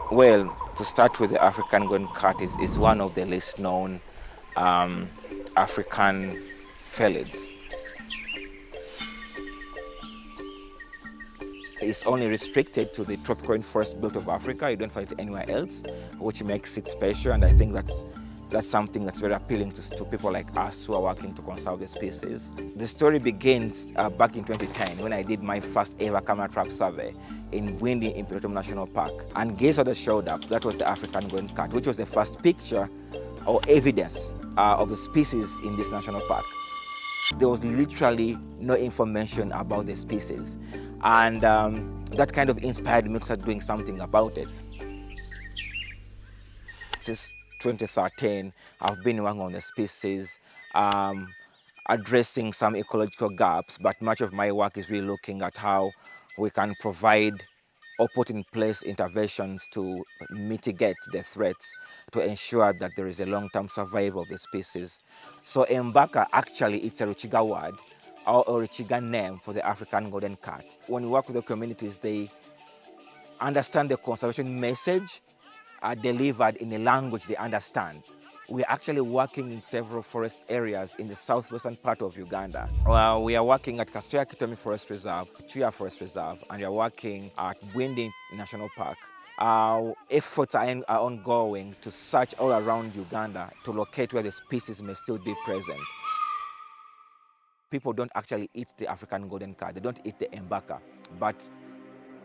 Well, to start with, the African golden cat is one of the least known um, African felids. It's only restricted to the tropical rainforest belt of Africa. You don't find it anywhere else, which makes it special. And I think that's something that's very appealing to people like us who are working to conserve the species. The story begins back in 2010 when I did my first ever camera trap survey in Bwindi Impenetrable National Park. And guess what showed up? That was the African golden cat, which was the first picture or evidence of the species in this national park. There was literally no information about the species. And that kind of inspired me to start doing something about it. Since 2013, I've been working on the species, addressing some ecological gaps, but much of my work is really looking at how we can provide or put in place interventions to mitigate the threats, to ensure that there is a long-term survival of the species. So Embaka, actually, it's a Ruchiga word, or a Ruchiga name for the African golden cat. When we work with the communities, they understand the conservation message delivered in a language they understand. We're actually working in several forest areas in the southwestern part of Uganda. We are working at Kasoya Kitomi Forest Reserve, Chuya Forest Reserve, and we are working at Bwindi National Park. Our efforts are ongoing to search all around Uganda to locate where the species may still be present. People don't actually eat the African golden cat, they don't eat the Embaka, but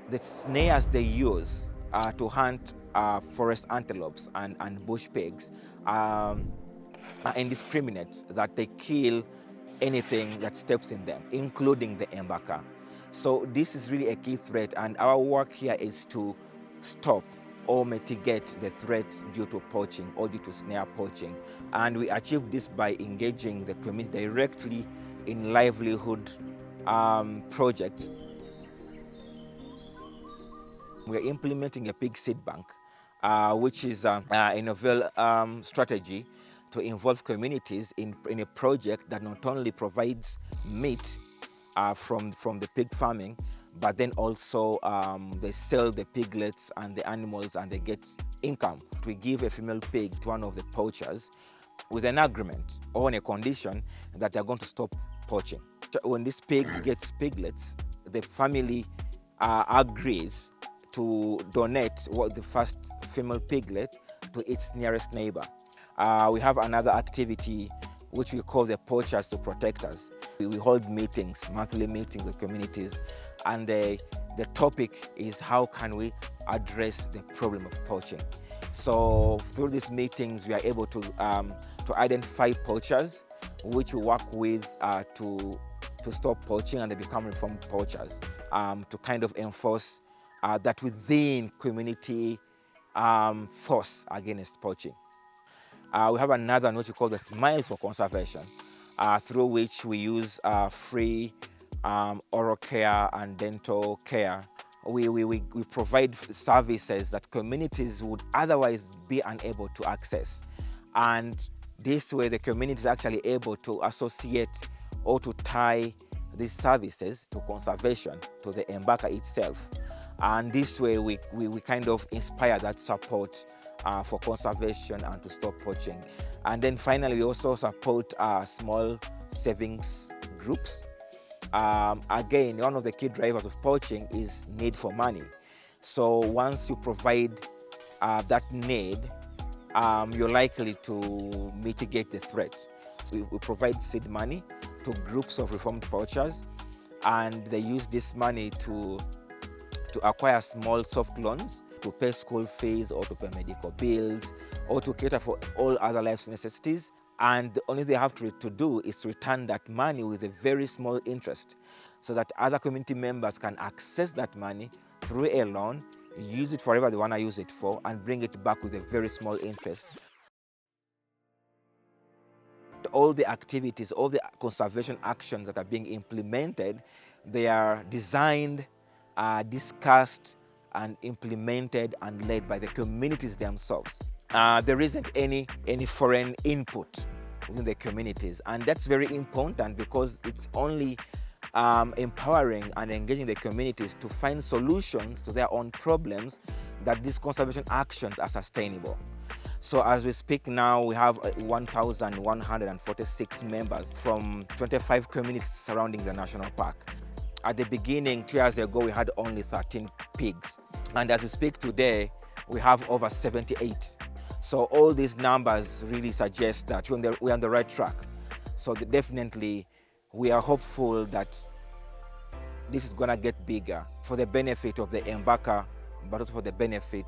the snares they use to hunt forest antelopes and bush pigs are indiscriminate, that they kill anything that steps in them, including the Embaka. So this is really a key threat, and our work here is to stop or mitigate the threat due to poaching or due to snare poaching. And we achieve this by engaging the community directly in livelihood projects. We are implementing a pig seed bank, which is a novel strategy to involve communities in a project that not only provides meat from the pig farming, but then also they sell the piglets and the animals and they get income. We give a female pig to one of the poachers with an agreement or on a condition that they're going to stop poaching. When this pig gets piglets, the family agrees to donate the first female piglet to its nearest neighbor. We have another activity which we call the Poachers to Protectors. We hold meetings, monthly meetings with communities, and the topic is how can we address the problem of poaching. So through these meetings, we are able to identify poachers, which we work with to stop poaching, and they become reformed poachers, to kind of enforce that within community force against poaching. We have another one which we call the Smile for Conservation, through which we use free oral care and dental care. We provide services that communities would otherwise be unable to access. And this way the community is actually able to associate or to tie these services to conservation, to the Embaka itself. And this way we kind of inspire that support for conservation and to stop poaching. And then finally, we also support small savings groups. Again, one of the key drivers of poaching is need for money. So once you provide that need, you're likely to mitigate the threat. So we provide seed money to groups of reformed poachers, and they use this money to acquire small soft loans, to pay school fees or to pay medical bills or to cater for all other life's necessities. And the only thing they have to do is to return that money with a very small interest, so that other community members can access that money through a loan, use it for whatever they want to use it for, and bring it back with a very small interest. All the activities, all the conservation actions that are being implemented, they are designed, discussed, and implemented and led by the communities themselves. There isn't any foreign input within the communities, and that's very important because it's only empowering and engaging the communities to find solutions to their own problems that these conservation actions are sustainable. So as we speak now, we have 1,146 members from 25 communities surrounding the national park. At the beginning, 2 years ago, we had only 13 pigs. And as we speak today, we have over 78. So all these numbers really suggest that we're on the right track. So definitely, we are hopeful that this is gonna get bigger for the benefit of the Embaka, but also for the benefit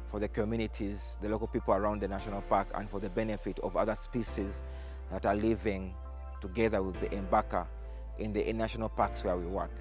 for the communities, the local people around the national park, and for the benefit of other species that are living together with the Embaka in the national parks where we work.